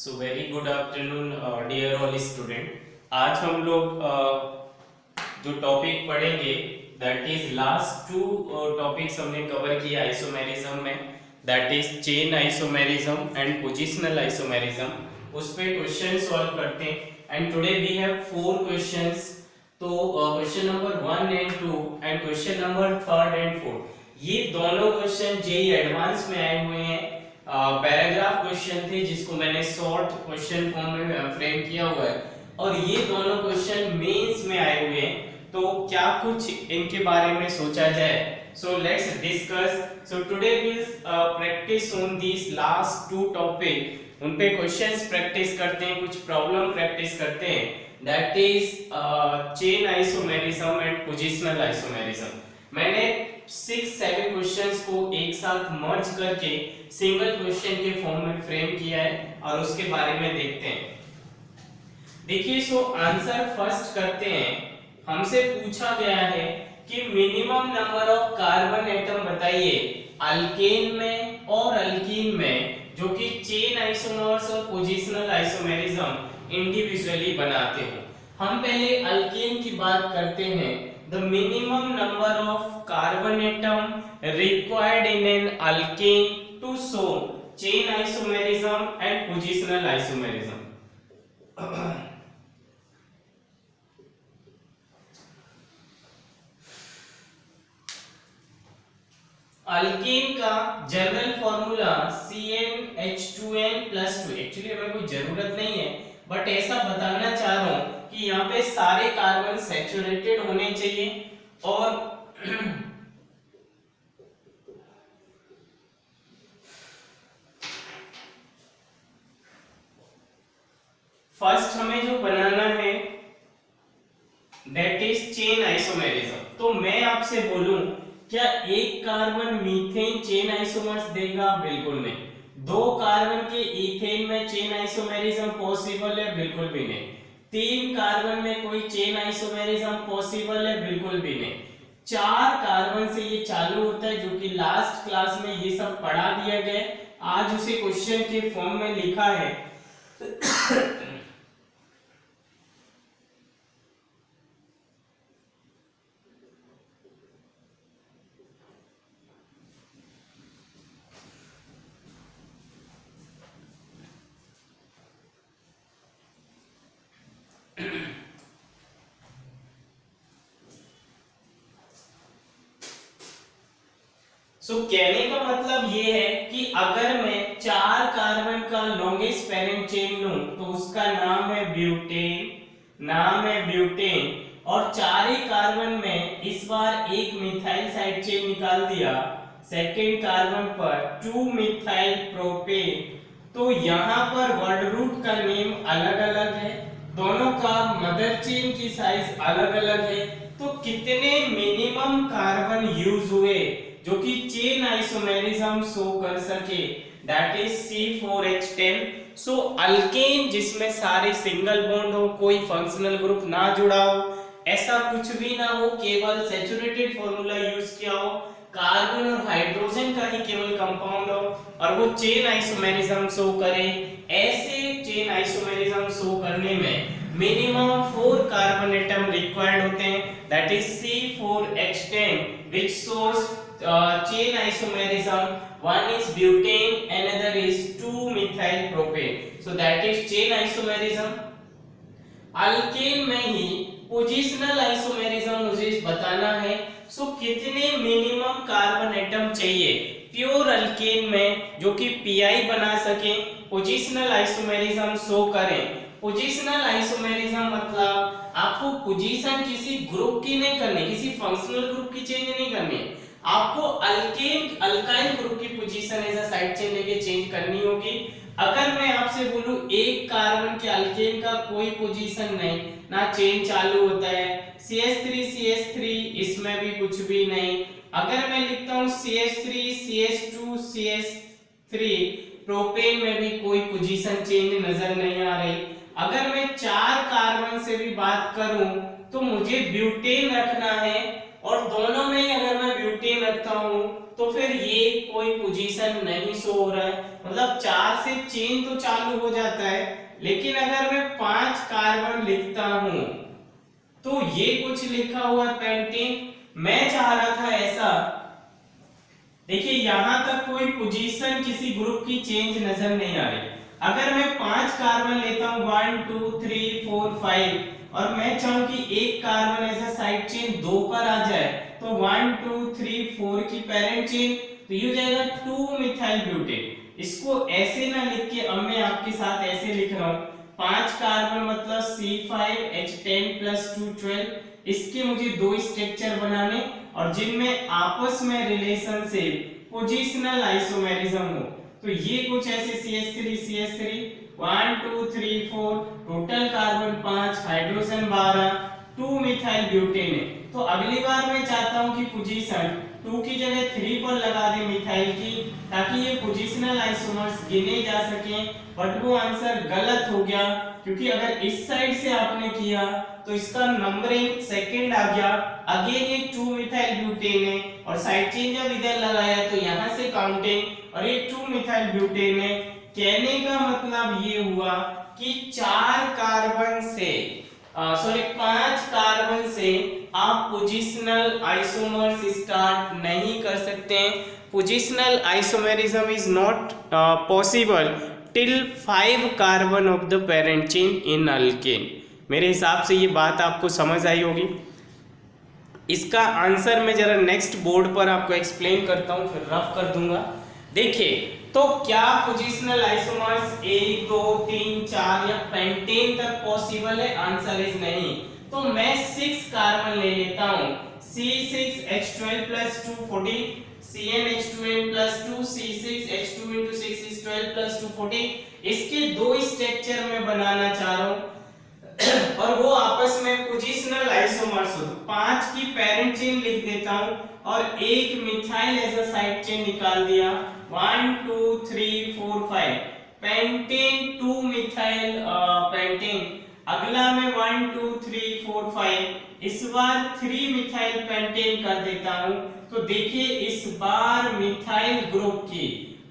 सो very good afternoon dear all student. आज हम लोग जो टॉपिक पढ़ेंगे that is last two topics हमने कवर किया आइसोमेरिज्म में, that is chain isomerism and positional isomerism. उस पे क्वेश्चन सॉल्व करते हैं and today we have 4 questions. तो question number 1 and 2 and question number 3 and 4 ये दोनों क्वेश्चन जेईई एडवांस में आए हुए हैं। पैराग्राफ क्वेश्चन थे जिसको मैंने शॉर्ट क्वेश्चन फॉर्म में फ्रेम किया हुआ है और ये दोनों क्वेश्चन मेंस में आए हुए हैं। तो क्या कुछ इनके बारे में सोचा जाए? So let's discuss. So today will practice on this last two topic. उन पे क्वेश्चंस प्रैक्टिस करते हैं, कुछ प्रॉब्लम प्रैक्टिस करते हैं, that is chain isomerism and positional isomerism. मैंने 6-7 क्वेश्चंस को एक साथ मर्ज करके सिंगल क्वेश्चन के फॉर्म में फ्रेम किया है और उसके बारे में देखते हैं। देखिए, सो आंसर फर्स्ट करते हैं। हमसे पूछा गया है कि minimum number of carbon atom बताइए अल्केन में और अल्कीन में जो कि चेन आइसोमर्स और पोजिशनल आइसोमेरिज्म इंडिविजुअली बनाते हो। हम पहले अल्केन की बात करते हैं। The minimum number of carbon atom required in an alkane to show chain isomerism and positional isomerism. Alkane का जनरल फॉर्मूला CnH2n+2। एक्चुअली हमें कोई जरूरत नहीं है बट ऐसा बताना चाह रहा हूं कि यहाँ पे सारे कार्बन सैचुरेटेड होने चाहिए और फर्स्ट हमें जो बनाना है दैट इज चेन आइसोमेरिज्म। तो मैं आपसे बोलूं क्या एक कार्बन मीथेन चेन आइसोमर्स देगा? बिल्कुल नहीं। 2 कार्बन के इथेन में चेन आइसोमेरिज्म पॉसिबल है? बिल्कुल भी नहीं। 3 कार्बन में कोई चेन आइसोमेरिज्म पॉसिबल है? बिल्कुल भी नहीं। 4 कार्बन से ये चालू होता है जो कि लास्ट क्लास में ये सब पढ़ा दिया गया, आज उसे क्वेश्चन के फॉर्म में लिखा है। कहने का मतलब ये है कि अगर मैं 4 कार्बन का लॉन्गेस्ट पेरेंट चेन लूं तो उसका नाम है ब्यूटेन, और 4 ही कार्बन में इस बार एक मिथाइल साइड चेन निकाल दिया सेकेंड कार्बन पर 2 मिथाइल प्रोपेन। तो यहाँ पर वर्ड रूट का नेम अलग अलग है, दोनों का मदर चेन की साइज अलग अलग है। तो कितने मिनिमम कार्बन यूज हुए जो कि चेन आइसोमेरिज्म शो कर सके, that is C4H10। So alkane जिसमें सारे सिंगल बॉन्ड हो, कोई फंक्शनल ग्रुप ना जुड़ा हो, ऐसा कुछ भी ना हो, केवल सैचुरेटेड फॉर्मूला यूज किया हो, कार्बन और हाइड्रोजन का ही केवल कंपाउंड हो और वो चेन आइसोमेरिज्म शो करे, ऐसे चेन आइसोमेरिज्म शो करने में मिनिमम 4 कार्बन एटम रिक्वायर्ड होते हैं, that is C4H10 which shows chain isomerism. One is butane, another is 2-methyl propane. So that is chain isomerism. Alkane में ही पोजिशनल आइसोमेरिज्म मुझे बताना है। सो कितने मिनिमम कार्बन एटम चाहिए प्योर अल्केन में जो कि pI बना सके, पोजिशनल आइसोमेरिज्म शो करें। पोजिशनल आइसोमेरिज्म मतलब आपको पोजीशन किसी ग्रुप की नहीं करनी, किसी फंक्शनल ग्रुप की चेंज नहीं करनी है, आपको अल्काइल ग्रुप की position as a side chain लेके चेंज करनी होगी। अगर मैं आपसे बोलूं एक कार्बन के अल्केन का कोई पोजीशन नहीं, ना चेन चालू होता है, CH3 इसमें भी कुछ भी नहीं। अगर मैं लिखता हूं CH3 CH2 CH3 प्रोपेन में भी कोई पोजीशन चेंज नजर नहीं आ रही। अगर मैं 4 कार्बन से भी बात करूं तो मुझे ब्यूटेन रखना है और दोनों में ही अगर मैं ब्यूटेन रखता हूं तो फिर ये कोई पोजीशन नहीं शो हो रहा है, मतलब 4 से चेन तो चालू हो जाता है, लेकिन अगर मैं 5 कार्बन लिखता हूं तो ये कुछ लिखा हुआ है पेंटेन। मैं चाह रहा था ऐसा, देखिए यहां तक कोई पोजीशन किसी ग्रुप की चेंज नजर नहीं आ रही। अगर मैं 5 कार्बन लेता हूं 1 2 3 4 5 और मैं चाहूं कि एक कार्बन ऐसा साइड चेन 2 पर आ जाए तो 1 2 3 4 की पेरेंट चेन, तो ये हो जाएगा 2 मिथाइल ब्यूटेन। इसको ऐसे ना लिख के अब मैं आपके साथ ऐसे लिख रहा हूं, 5 कार्बन मतलब C5H10 + 2 12। इसके मुझे दो स्ट्रक्चर बनाने और जिनमें आपस में रिलेशनशिप पोजीशनल आइसोमेरिज्म हो, तो ये कुछ ऐसे CH3 1 2 3 4 total carbon 5 hydrogen 12 2 methyl butane है। तो अगली बार मैं चाहता हूं कि पोजीशन 2 की जगह 3 पर लगा दे मिथाइल की, ताकि ये पोजीशनल आइसोमर्स गिने जा सकें, बट वो आंसर गलत हो गया क्योंकि अगर इस साइड से आपने किया तो इसका नंबरिंग सेकंड आ गया। अगेन ये 2 मिथाइल ब्यूटेन है और साइड चेन जब इधर लगाया तो यहां से काउंटिंग और ये 2 मिथाइल ब्यूटेन है। कहने का मतलब ये हुआ कि 4 कार्बन से 5 कार्बन से आप पोजिशनल आइसोमर्स स्टार्ट नहीं कर सकते हैं। Positional isomerism is not possible till 5 carbon of the parent chain in alkane. मेरे हिसाब से ये बात आपको समझ आई होगी। इसका आंसर मैं जरा नेक्स्ट बोर्ड पर आपको एक्सप्लेन करता हूं, फिर रफ कर दूंगा। देखिए तो क्या पोजिशनल आइसोमर्स 1 2 3 4 या पेंटेन तक पॉसिबल है? आंसर इज नहीं। तो मैं 6 कार्बन ले लेता हूं, C6H12 + 2 14 CnH2n + 2 C6H2 × 6 is 12 + 2 14। इसके दो स्ट्रक्चर में बनाना चाह रहा हूं और वो आपस में पोजीशनल आइसोमर्स हो, तो 5 की पेरेंट चेन लिख देता हूं और एक मिथाइल ऐसा साइड चेन निकाल दिया 1 2 3 4 5 पेंटेन 2 मिथाइल पेंटेन। अगला मैं 1 2 3 4 5 इस बार 3 मिथाइल पेंटेन कर देता हूं। तो देखिए इस बार मिथाइल ग्रुप की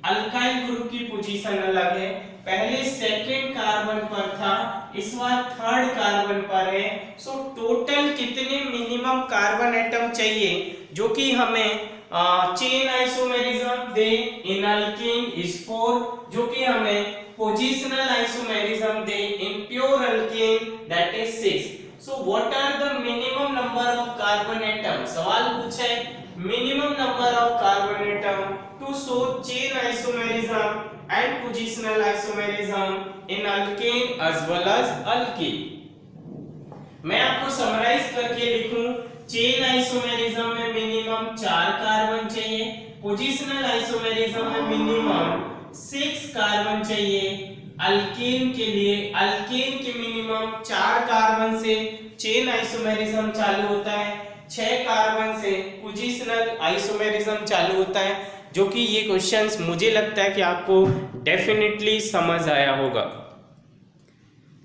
अल्काइल ग्रुप की पोजीशन अलग है, पहले सेकंड कार्बन पर था, इस बार थर्ड कार्बन पर है। सो टोटल कितने मिनिमम कार्बन एटम चाहिए जो कि हमें चेन आइसोमेरिज्म दे इन अल्केन इज 4, जो कि हमें पोजीशनल आइसोमेरिज्म दे in pure alkane that is 6। So what are the minimum number of carbon atom? सवाल पूछा है minimum number of carbon atom to show chain isomerism and positional isomerism in alkane as well as alkene। मैं आपको summarise करके लिखूं, chain isomerism में minimum 4 carbon चाहिए, positional isomerism में मिनिमम 6 कार्बन चाहिए। अल्केन के लिए अल्केन के मिनिमम 4 कार्बन से चेन आइसोमेरिज्म चालू होता है, 6 कार्बन से पोजीशनल आइसोमेरिज्म चालू होता है, जो कि ये क्वेश्चंस मुझे लगता है कि आपको डेफिनेटली समझ आया होगा।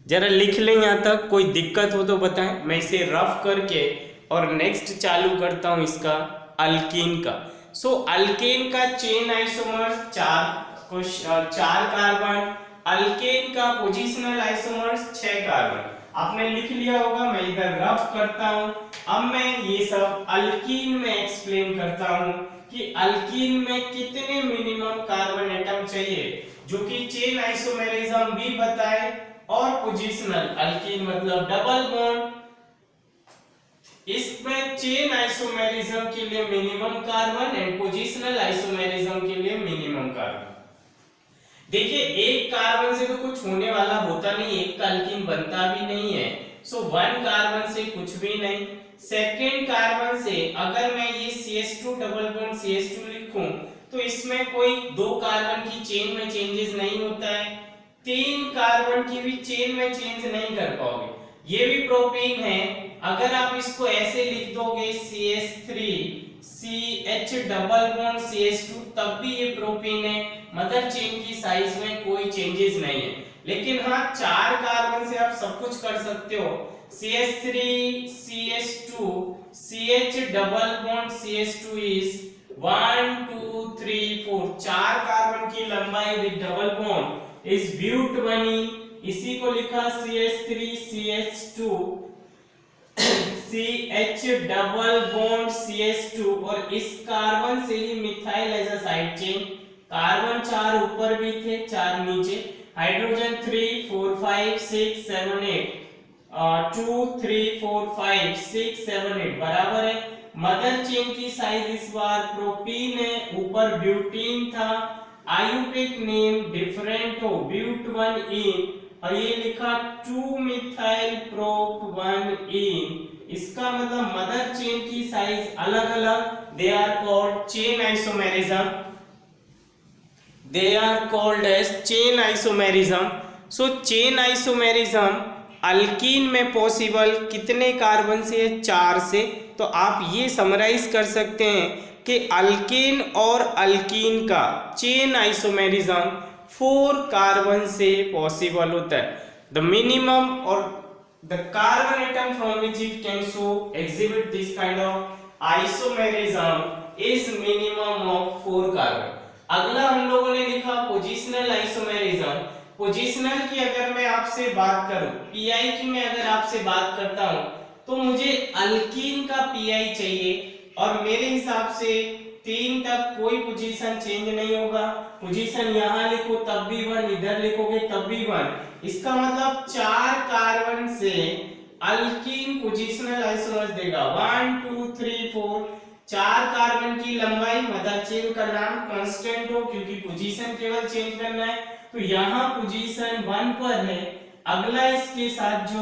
जरा लिख लें यहाँ तक, कोई दिक्कत हो तो बताएं, मैं इसे रफ करके और नेक्स्ट चालू करता हूँ इसका अल्कीन का। सो अल्केन का चेन आइसोमर्स 4 कार्बन, अल्केन का पोजीशनल आइसोमर्स 6 कार्बन। आपने लिख लिया होगा, मैं इधर रफ करता हूं। अब मैं ये सब अल्कीन में एक्सप्लेन करता हूं कि अल्कीन में कितने मिनिमम कार्बन एटम चाहिए जो कि चेन आइसोमेरिज्म भी बताए और पोजीशनल। अल्कीन मतलब डबल बॉन्ड, इसमें चेन आइसोमेरिज्म के लिए minimum carbon and positional isomerism के लिए मिनिमम कार्बन। देखिए एक कार्बन से तो कुछ होने वाला होता नहीं, एक का अल्कीन बनता भी नहीं है। सो 1 कार्बन से कुछ भी नहीं। सेकेंड कार्बन से अगर मैं ये CH2 डबल बॉन्ड CH2 लिखूं तो इसमें कोई 2 कार्बन की चेन में चेंजेस नहीं होता है, 3 कार्बन की भी चेन में चेंज नहीं कर पाओगे। ये भी प्रोपेन है, अगर आप इसको ऐसे लिख दोगे CH3 CH double bond CH2, तब भी ये प्रोपीन है। मदर चेन की साइज में कोई चेंजेस नहीं है। लेकिन हाँ, 4 कार्बन से आप सब कुछ कर सकते हो। CH3 CH2 CH double bond CH2 is 1 2 3 4, 4 carbon की लंबाई with double bond is butene. इसी को लिखा CH3 CH2 CH double bond CH2, और इस कार्बन से ही methyl as a side chain. Carbon 4 ऊपर भी थे, 4 नीचे। हाइड्रोजन 3 4 5 6 7 8 2 3 4 5 6 7 8 बराबर है। मदर चेन की साइज इस बार प्रोपीन है, ऊपर ब्यूटीन था। आयुपेक नेम डिफरेंट हो, ब्यूट 1 इन, और ये लिखा 2 मिथाइल प्रोप 1 इन। इसका मतलब मदर चेन की साइज अलग अलग, they are called chain isomerism, they are called as chain isomerism. So chain isomerism alkene में पॉसिबल कितने कार्बन से है? 4 से। तो आप ये समराइज कर सकते हैं कि अल्केन और अल्कीन का चेन आइसोमेरिज्म 4 कार्बन से पॉसिबल होता है। द मिनिमम और the carbon atom from which it can show exhibit this kind of isomerism is minimum of 4 carbon. अगला हम लोगों ने लिखा पोजिशनल आइसोमेरिज्म। पोजिशनल की अगर मैं आपसे बात करूं, पीआई की मैं अगर आपसे बात करता हूं, तो मुझे अल्कीन का पीआई चाहिए, और मेरे हिसाब से 3 तक कोई पोजीशन चेंज नहीं होगा। पोजीशन यहां लिखो तब भी 1, इधर लिखोगे तब भी 1। इसका मतलब 4 कार्बन से अल्कीन पोजीशनल आइसोमर्स देगा 1 2 3 4। 4 कार्बन की लंबाई, मदर चेन का नाम कांस्टेंट हो क्योंकि पोजीशन केवल चेंज करना है, तो यहां पोजीशन 1 पर है। अगला इसके साथ जो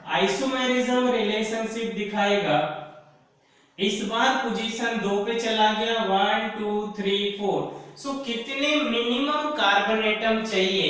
आइसोमेरिज्म रिलेशनशिप दिखाएगा, इस बार पोजीशन 2 पे चला गया, 1 2 3 4। सो कितने मिनिमम कार्बन एटम चाहिए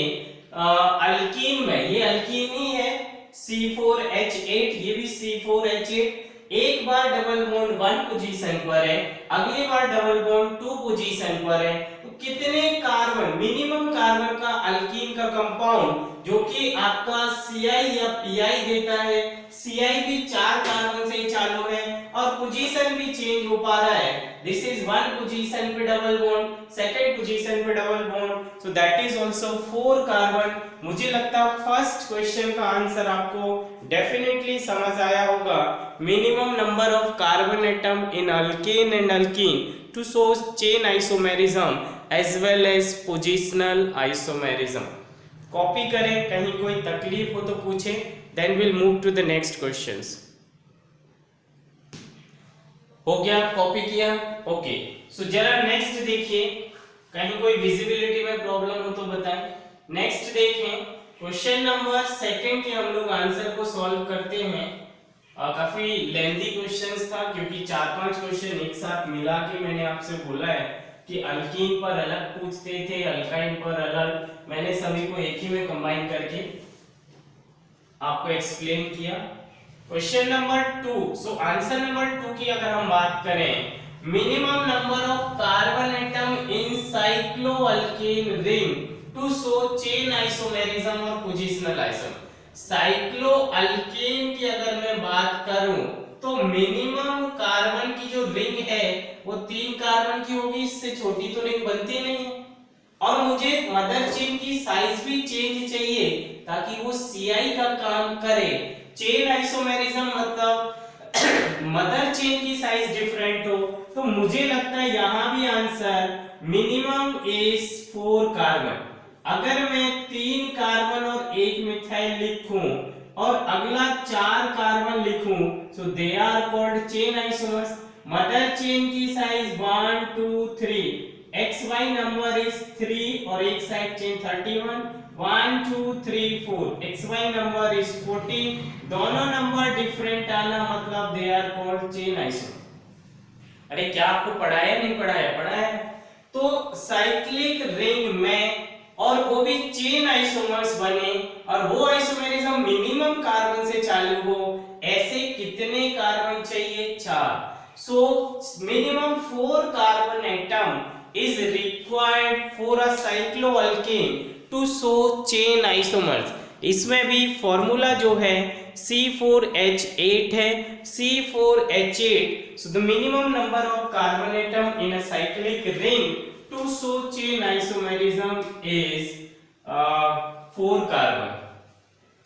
अल्कीन में? ये अल्कीन ही है, C4H8, ये भी C4H8। एक बार डबल बॉन्ड 1 पोजीशन पर है, अगली बार डबल बॉन्ड 2 पोजीशन पर है। तो कितने कार्बन, मिनिमम कार्बन का अल्कीन का कंपाउंड जो कि आपका Ci या Pi देता है, Ci भी 4 कार्बन से चालू है और पोजीशन भी चेंज हो पा रहा है। दिस इज 1 पोजीशन पे डबल बॉन्ड, सेकंड पोजीशन पे double bond, so that is also 4 carbon. मुझे लगता है फर्स्ट क्वेश्चन का आंसर आपको डेफिनेटली समझ आया होगा। Minimum number of carbon atom in alkane and alkene to show chain isomerism as well as positional isomerism. Copy करें, कहीं कोई तकलीफ हो तो पूछें, then will move to the next questions. हो गया, कॉपी किया, ओके। सो जरा नेक्स्ट देखिए, कहीं कोई विजिबिलिटी में प्रॉब्लम हो तो बताएं। नेक्स्ट देखें, क्वेश्चन नंबर 2 के हम लोग आंसर को सॉल्व करते हैं। काफी लेंथी क्वेश्चंस था क्योंकि 4-5 क्वेश्चन एक साथ मिला के मैंने आपसे बोला है कि अल्कीन पर अलग पूछते थे, अल्काइन पर अलग। मैंने सभी को एक ही में कंबाइन करके आपको एक्सप्लेन किया। Question number 2, so answer number 2 की अगर हम बात करें, minimum number of carbon atom in cycloalkane ring to show chain isomerism और पोजिशनल आइसोमेरिज्म। साइक्लोअल्केन की अगर मैं बात करूं तो मिनिमम कार्बन की जो रिंग है वो 3 कार्बन की होगी, इससे छोटी तो रिंग बनती नहीं है। और मुझे मदर चेन की साइज भी चेंज चाहिए ताकि वो Ci का काम करे। चेन आइसोमेरिज्म मतलब मदर चेन की साइज डिफरेंट हो, तो मुझे लगता है यहां भी आंसर मिनिमम इज 4 कार्बन। अगर मैं 3 कार्बन और 1 मिथाइल लिखूं और अगला 4 कार्बन लिखूं, so they are called chain isomers. Mother chain की साइज 1 2 3, XY नंबर इज 3 और एक side chain 31, 1 2 3 4, XY number is 14। दोनों नंबर डिफरेंट आना मतलब they are called chain isomer. अरे क्या आपको पढ़ाया नहीं पढ़ाया? पढ़ाया। तो साइक्लिक रिंग में और वो भी चेन आइसोमर्स बने और वो आइसोमेरिज्म मिनिमम कार्बन से चालू हो, ऐसे कितने कार्बन चाहिए? 4। So minimum 4 carbon atom is required for a cycloalkane to show chain isomers. इसमें भी फॉर्मूला जो है C4H8 है, C4H8. So the minimum number of carbon atom in a cyclic ring to show chain isomerism is 4 carbon.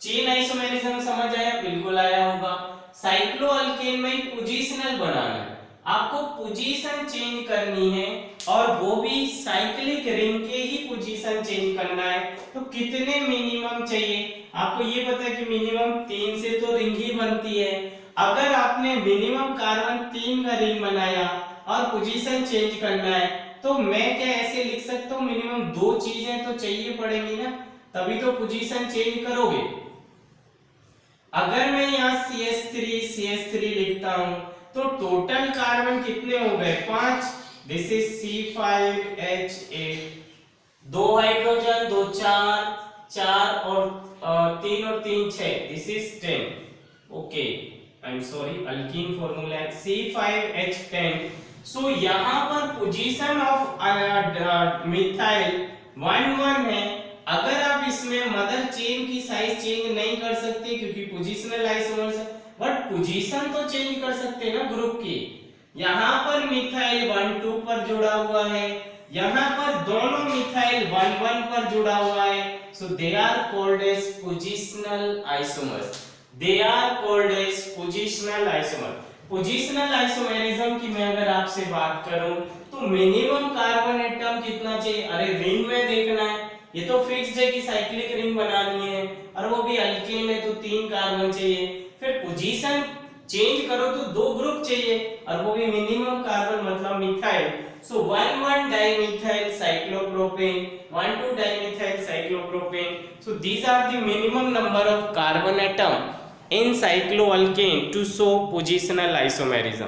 Chain isomerism समझ आया? बिल्कुल आया होगा। साइक्लोअल्केन में पोजीशनल बनाना है, आपको पोजीशन चेंज करनी है और वो भी साइक्लिक रिंग के ही पोजीशन चेंज करना है। तो कितने मिनिमम चाहिए? आपको ये पता है कि मिनिमम 3 से तो रिंग ही बनती है। अगर आपने मिनिमम कार्बन 3 का रिंग बनाया और पोजीशन चेंज करना है तो मैं क्या ऐसे लिख सकता हूँ, मिनिमम 2 चीजें तो चाहिए पड़ेगी ना, तभी तो पोजीशन चेंज करोगे। अगर मैं यहाँ CH3 लिखता हूं तो टोटल कार्बन कितने हो गए? 5। दिस इज C5H8, 2 हाइड्रोजन, 2 4 और 3 और 3 6, this is 10। Okay, I am sorry, alkyne formula है C5H10। सो यहाँ पर पोजीशन ऑफ मिथाइल 1 है। अगर आप इसमें मदर चेन की साइज चेंज नहीं कर सकते क्योंकि पोजीशनल आइसोमर्स है, बट पोजीशन तो चेंज कर सकते हैं ना ग्रुप की। यहाँ पर मिथाइल 1-2 पर जुड़ा हुआ है, यहाँ पर दोनों मिथाइल 1-1 पर जुड़ा हुआ है। So they are called as positional isomers. They are called as positional isomer. Positional isomerism की मैं अगर आपसे बात करूं तो मिनिमम कार्बन एटम कितना चाहिए? अरे रिंग में देखना है, ये तो फिक्स्ड है कि साइक्लिक रिंग बनानी है और वो भी अल्केन है तो 3 कार्बन चाहिए। फिर पोजीशन चेंज करो तो 2 ग्रुप चाहिए और वो भी मिनिमम कार्बन मतलब methyl. So 1,1 dimethyl cyclopropane, 1,2 dimethyl cyclopropane. So these are the minimum number of carbon atom in cycloalkane to show positional isomerism.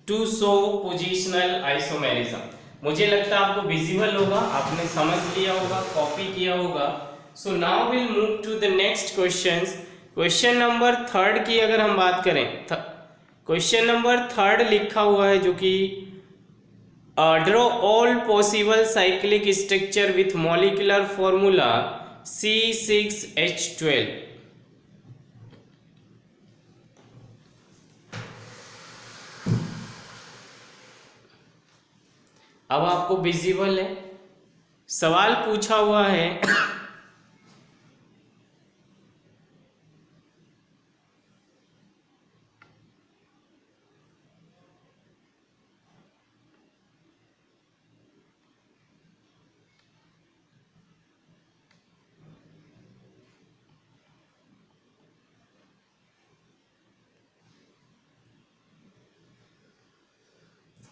To show positional isomerism. मुझे लगता है आपको विजिबल होगा, आपने समझ लिया होगा, कॉपी किया होगा। So now will move to the next questions. Question number 3 की अगर हम बात करें, क्वेश्चन नंबर 3 लिखा हुआ है जो कि draw all possible cyclic structure with molecular formula C6H12। अब आपको विजिबल है, सवाल पूछा हुआ है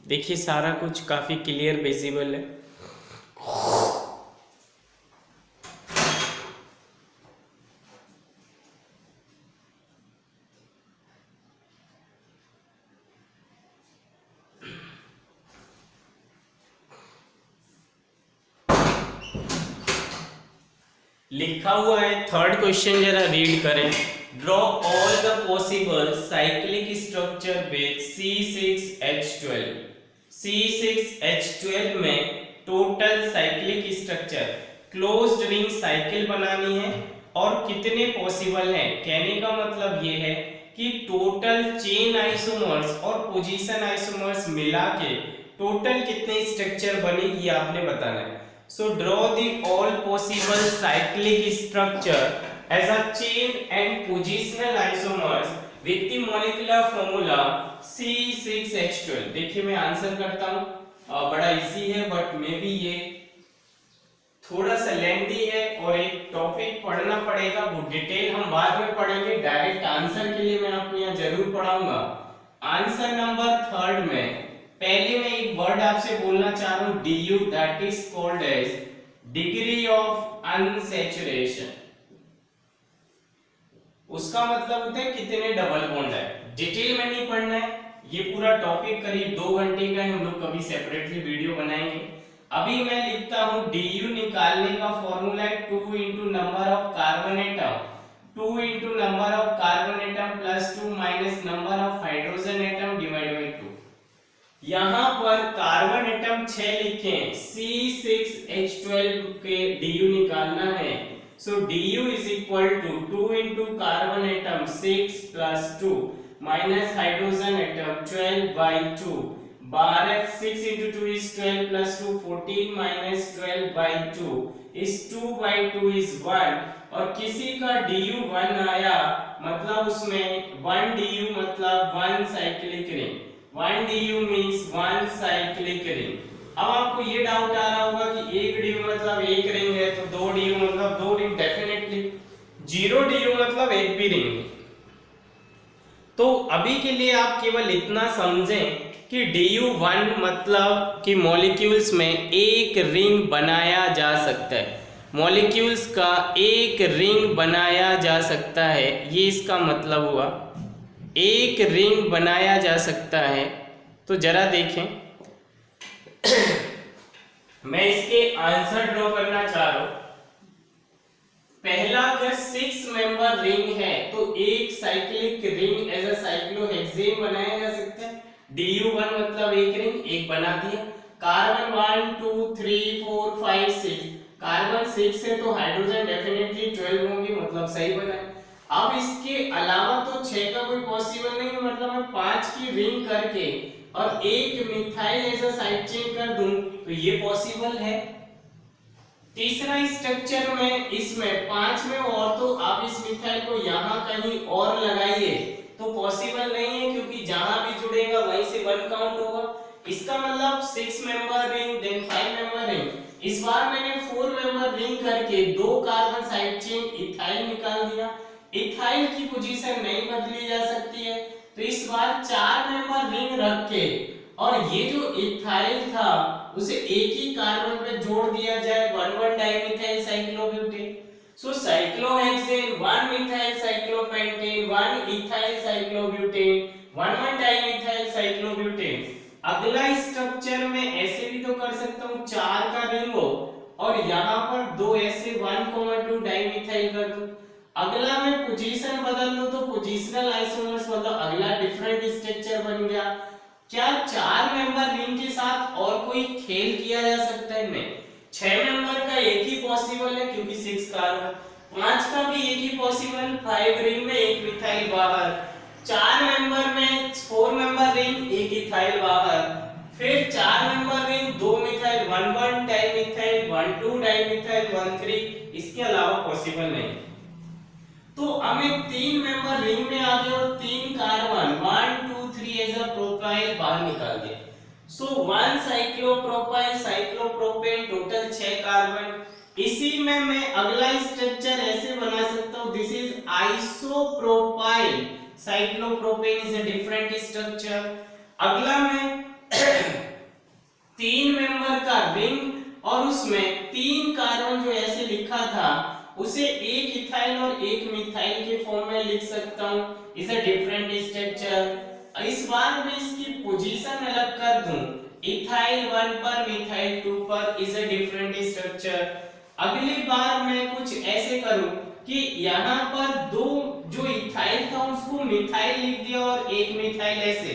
देखिए सारा कुछ काफी क्लियर विजिबल है। लिखा हुआ है 3rd क्वेश्चन, जरा रीड करें। Draw all the possible cyclic structure with C6H12। C6H12 में total cyclic structure closed ring cycle बनानी है और कितने पॉसिबल हैं। कहने का मतलब ये है कि टोटल चेन आइसोमर्स और पोजीशन आइसोमर्स मिला के टोटल कितने स्ट्रक्चर बने ये आपने बताना है। So draw the all possible cyclic structure as a chain and positional isomers with the molecular formula C6H12। देखिए मैं आंसर करता हूँ, बड़ा इजी है बट मे बी ये थोड़ा सा लेंथी है और एक टॉपिक पढ़ना पड़ेगा, वो डिटेल हम बाद में पढ़ेंगे। डायरेक्ट आंसर के लिए मैं आपको यहाँ जरूर पढ़ाऊंगा। आंसर नंबर 3rd में पहले मैं एक वर्ड आपसे बोलना चाह रहा हूं, DU, that is called as degree of unsaturation. उसका मतलब होता है कितने डबल बॉन्ड है। डिटेल में नहीं पढ़ना है, ये पूरा टॉपिक करीब 2 घंटे का है, हम लोग कभी सेपरेटली वीडियो बनाएंगे। अभी मैं लिखता हूं DU निकालने का फॉर्मूला है 2 into number of carbon atom 2 into number of carbon atom plus 2 minus number of hydrogen atom divided by 2। यहाँ पर कार्बन एटम 6 लिखे हैं, C6H12 के du निकालना है। So du is equal to 2 into carbon atom 6 plus 2 minus hydrogen atom 12 by 2। 12 6 into 2 is 12 plus 2 14 minus 12 by 2 is 2 by 2 is 1। और किसी का du 1 आया मतलब उसमें 1 du मतलब 1 cyclic ring, 1 du means 1 cyclic ring. अब आपको ये डाउट आ रहा होगा कि 1 du मतलब एक रिंग है तो 2 du मतलब 2 रिंग, डेफिनेटली 0 du मतलब एक भी रिंग है। तो अभी के लिए आप केवल इतना समझें कि du1 मतलब कि मॉलिक्यूल्स में एक रिंग बनाया जा सकता है, मॉलिक्यूल्स का एक रिंग बनाया जा सकता है, ये इसका मतलब हुआ, एक रिंग बनाया जा सकता है। तो जरा देखें मैं इसके आंसर ड्रॉ करना चाह रहा हूं। पहला, अगर 6 मेंबर रिंग है तो एक cyclic ring as a cyclohexane बनाया जा सकता है। du1 मतलब एक रिंग, एक बना दिया। कार्बन 1 2 3 4 5 6, कार्बन 6 है तो हाइड्रोजन डेफिनेटली 12 होंगे, मतलब सही बनाए। अब इसके अलावा तो 6 का कोई पॉसिबल नहीं है, मतलब मैं 5 की रिंग करके और एक methyl as a side chain कर दूं तो ये पॉसिबल है। तीसरा स्ट्रक्चर में इसमें 5 में और तो आप इस मिथाइल को यहां कहीं और लगाइए तो पॉसिबल नहीं है, क्योंकि जहां भी जुड़ेगा वहीं से 1 काउंट होगा। इसका मतलब 6 member ring then 5 member ring. इस बार मैंने 4 मेंबर रिंग करके 2 कार्बन साइड चेन इथाइल निकाल दिया। इथाइल की पोजीशन नहीं बदली जा सकती है तो इस बार 4 मेंबर रिंग रख के और ये जो इथाइल था उसे एक ही कार्बन पे जोड़ दिया जाए, 1,1 dimethyl cyclobutane. So cyclohexane 1 methyl cyclopentane 1 ethyl cyclobutane 1,1 dimethyl cyclobutane. अगला स्ट्रक्चर में ऐसे भी तो कर सकता हूं, 4 का रिंग हो और यहां पर 2 ऐसे 1,2 डाइमिथाइल कर दूं। अगला मैं पोजीशन बदल दूं तो पोजिशनल आइसोमर्स मतलब अगला डिफरेंट स्ट्रक्चर बन गया। क्या 4 मेंबर रिंग के साथ और कोई खेल किया जा सकता है? नहीं। 6 मेंबर का एक ही पॉसिबल है क्योंकि 6 कार्बन। 5 का भी एक ही पॉसिबल, 5 रिंग में एक मिथाइल बाहर। 4 मेंबर में 4 मेंबर रिंग एक इथाइल बाहर, फिर 4 member ring 2 methyl 1,1 dimethyl 1,2 dimethyl 1,3, इसके अलावा पॉसिबल नहीं। तो हमें 3 मेंबर रिंग में आ गए और 3 कार्बन 1 2 3 एज अ प्रोपाइल बाहर निकाल दिया। सो 1 साइक्लोप्रोपाइल साइक्लोप्रोपेन, टोटल 6 कार्बन। इसी में मैं अगला स्ट्रक्चर ऐसे बना सकता हूं, this is isopropyl cyclopropane is a different structure. अगला मैं 3 मेंबर का रिंग और उसमें 3 कार्बन जो ऐसे लिखा था उसे एक इथाइल और एक मिथाइल के फॉर्म में लिख सकता हूं, इज अ डिफरेंट स्ट्रक्चर। इस बार मैं इसकी पोजीशन अलग कर दूं, इथाइल 1 पर मिथाइल 2 पर, इज अ डिफरेंट स्ट्रक्चर। अगली बार मैं कुछ ऐसे करूं कि यहां पर 2 जो इथाइल था उसको मिथाइल लिख दिया और एक मिथाइल ऐसे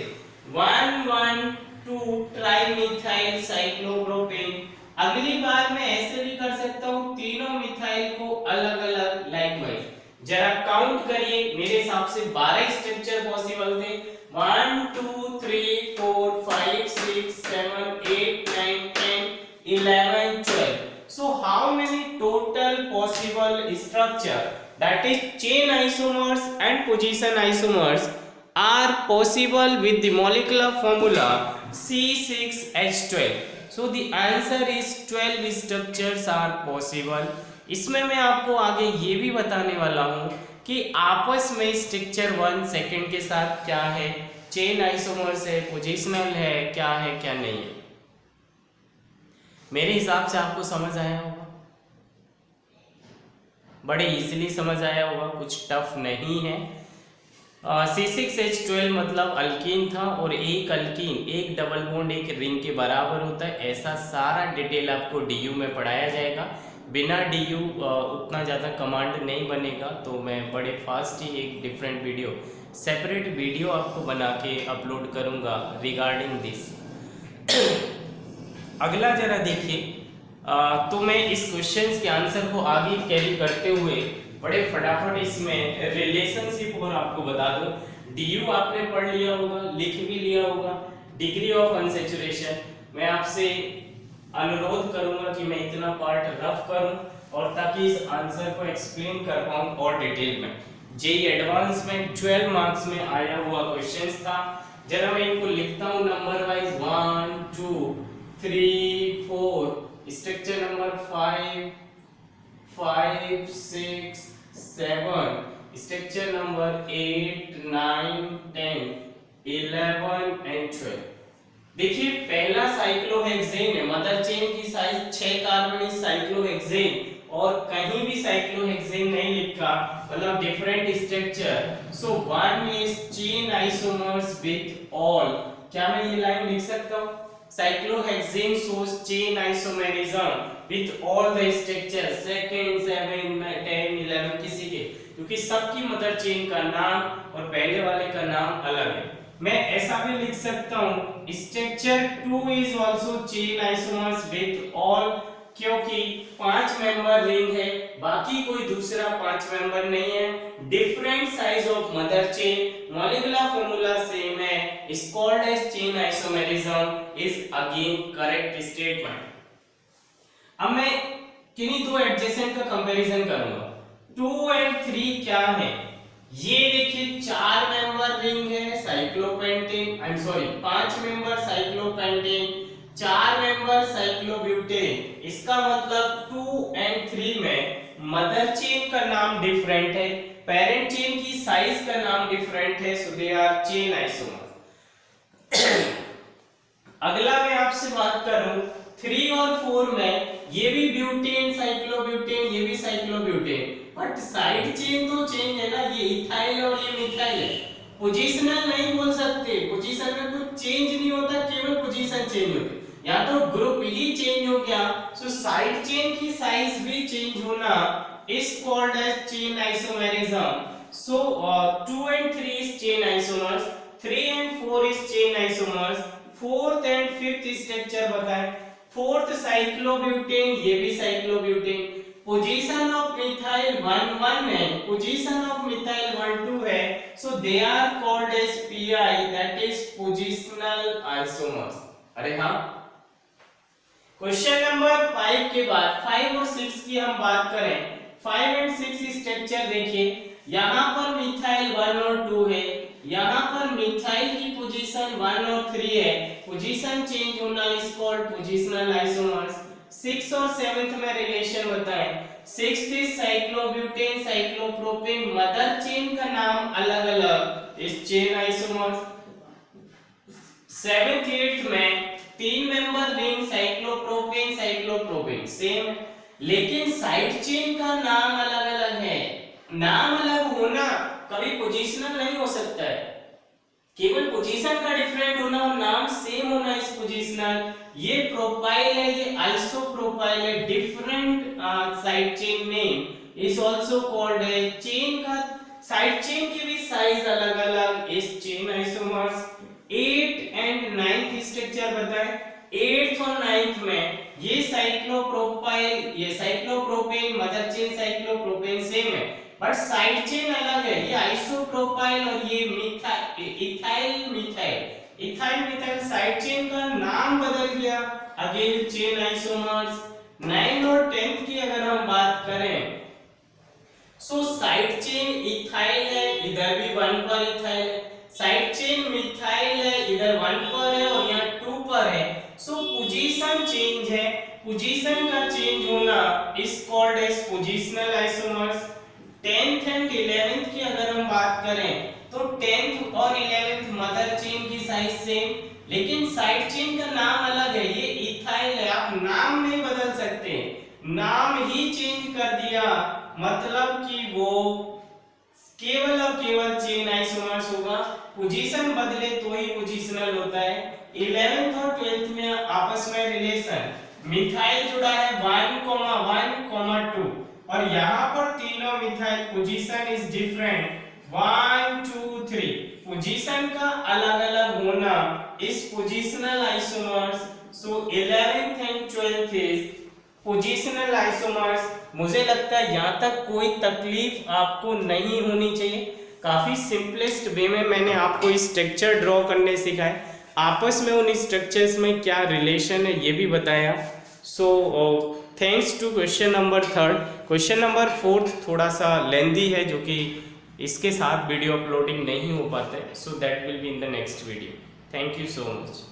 1 1 2 ट्राइमिथाइल साइक्लोप्रोपेन। अगली बार मैं ऐसे भी कर सकता हूं, तीनों मिथाइल को अलग अलग लाइकवाइज। जरा काउंट करिए, मेरे हिसाब से 12 स्ट्रक्चर पॉसिबल थे। 1 2 3 4 5 6 7 8 9 10 11 12। So how many total possible structure, that is chain isomers and position isomers, are possible with the molecular formula C6H12? So the answer is 12 structures are possible। इसमें मैं आपको आगे ये भी बताने वाला हूँ कि आपस में स्ट्रक्चर 1 सेकेंड के साथ क्या है, चेन आइसोमर्स है, पोजिशनल है, क्या है क्या नहीं है। मेरे हिसाब से आपको समझ आया होगा, बड़े इजीली समझ आया होगा, कुछ टफ नहीं है। C6H12 मतलब अल्कीन था और एक अल्कीन एक डबल बॉन्ड एक रिंग के बराबर होता है, ऐसा सारा डिटेल आपको DU में पढ़ाया जाएगा। बिना DU उतना ज़्यादा कमांड नहीं बनेगा, तो मैं बड़े फास्ट ही एक डिफरेंट वीडियो, सेपरेट वीडियो आपको बना के अपलोड करूँगा रिगार्डिंग दिस। अगला जरा देखिए, तो मैं इस क्वेश्चन के आंसर को आगे कैरी करते हुए बड़े फटाफट इसमें रिलेशनशिप और आपको बता दूं। DU आपने पढ़ लिया होगा, लिख भी लिया होगा, डिग्री ऑफ अनसैचुरेशन। मैं आपसे अनुरोध करूंगा कि मैं इतना पार्ट रफ करूं और ताकि इस आंसर को एक्सप्लेन कर पाऊं और डिटेल में। जेईई एडवांस में 12 मार्क्स में आया हुआ क्वेश्चंस था। जरा मैं इनको लिखता हूं number wise, 1 2 3 4, structure number 5 5 6 7, structure number 8 9 10 11 and 12। देखिए पहला साइक्लोहेक्सेन है, मदर चेन की साइज 6 कार्बन इज साइक्लोहेक्सेन, और कहीं भी साइक्लोहेक्सेन नहीं लिखा, मतलब different structure. So one is chain isomers with all. क्या मैं ये लाइन लिख सकता हूं? Cyclohexane shows chain isomerism with all the structure second 7 10 11 किसी के, क्योंकि सबकी मदर चेन का नाम और पहले वाले का नाम अलग है। मैं ऐसा भी लिख सकता हूं structure 2 is also chain isomers with all, क्योंकि 5 मेंबर रिंग है, बाकी कोई दूसरा 5 मेंबर नहीं है। Different size of mother chain, molecular formula same है, is called as chain isomerism, is again correct statement। अब मैं किन्हीं दो एडजेसेंट का कंपैरिजन करूंगा। 2 और 3 क्या है? ये देखिए 4 मेंबर रिंग है cyclopentane, I am sorry 5 member cyclopentane, 4 member cyclobutane. इसका मतलब 2 और 3 में मदर चेन का नाम डिफरेंट है, पेरेंट चेन की साइज का नाम डिफरेंट है, so they are chain isomer. अगला मैं आपसे बात करूं 3 और 4 में, ये भी ब्यूटेन साइक्लोब्यूटेन, ये भी साइक्लोब्यूटेन, बट साइड चेन तो चेंज है ना, ये इथाइल और ये मिथाइल है। पोजीशनल नहीं बोल सकते, पोजीशन में कुछ चेंज नहीं होता, केवल पोजीशन चेंज होती है, या तो ग्रुप ही चेंज हो गया। सो साइड चेन की साइज भी चेंज होना is called as chain isomerism. So 2 and 3 is chain isomers, 3 and 4 is chain isomers, 4th and 5th structure बताएं। 4th साइक्लोब्यूटेन, ये भी साइक्लोब्यूटेन। पोजीशन ऑफ मिथाइल 1 1 है, position of methyl 1 2 है, so they are called as PI, that is positional isomers. अरे हाँ, question number 5 के बाद 5 और 6 की हम बात करें। 5 और 6 स्ट्रक्चर देखिए, यहां पर मिथाइल 1 और 2 है, यहां पर मिथाइल की पोजीशन 1 और 3 है, पोजीशन चेंज होना इज कॉल्ड पोजीशनल आइसोमर्स। 6 और 7th में रिलेशन बताएं। 6th is cyclobutane cyclopropane, mother chain का नाम अलग-अलग, इस चेन आइसोमर्स। 7th 8th में 3 member ring cyclopropane cyclopropane same है, लेकिन साइड चेन का नाम अलग-अलग है। नाम अलग होना कभी पोजीशनल नहीं हो सकता है, केवल पोजीशन का डिफरेंट होना और नाम सेम होना इस पोजीशनल। ये प्रोपाइल है, ये आइसोप्रोपाइल है, different side chain name is also called है। चेन का साइड चेन की भी साइज अलग-अलग, इस chain isomers. 8 and 9th structure बताएं। 8th और 9th में ये साइक्लोप्रोपाइल, ये cyclopropane, mother chain cyclopropane same है, बट साइड चेन अलग है, ये आइसोप्रोपाइल और ये ethyl methyl. Ethyl methyl side chain का नाम बदल गया, अगेन चेन आइसोमर्स। 9 और 10th की अगर हम बात करें, सो साइड चेन इथाइल है, इधर भी 1 पर इथाइल है, साइड चेन मिथाइल है, इधर 1 पर है और यहाँ 2 पर है। सो पोजीशन चेंज है, पोजीशन का चेंज होना is called as positional isomers. 10th and 11th की अगर हम बात करें, तो 10th और 11th मदर चेन की साइज सेम, लेकिन साइड चेन का नाम अलग है, ये इथाइल है। आप नाम नहीं बदल सकते, नाम ही चेंज कर दिया, मतलब कि वो केवल और केवल चेन आइसोमर्स होगा। पोजीशन बदले तो ही पोजीशनल होता है। 11th और 12th में आपस में रिलेशन, मिथाइल जुड़ा है 1,1,2 और यहाँ पर तीनों methyl position is different 1 2 3 position का अलग अलग होना इस positional isomers so 11th and 12th is positional isomers. मुझे लगता है यहाँ तक कोई तकलीफ आपको नहीं होनी चाहिए। काफी सिंपलेस्ट वे में मैंने आपको स्ट्रक्चर ड्रॉ करने सिखाए, आपस में उन स्ट्रक्चर्स में क्या रिलेशन है ये भी बताया। So thanks to question number 3। Question number 4 थोड़ा सा लेंदी है, जो कि इसके साथ वीडियो अपलोडिंग नहीं हो पाता है, so that will be in the next video. Thank you so much.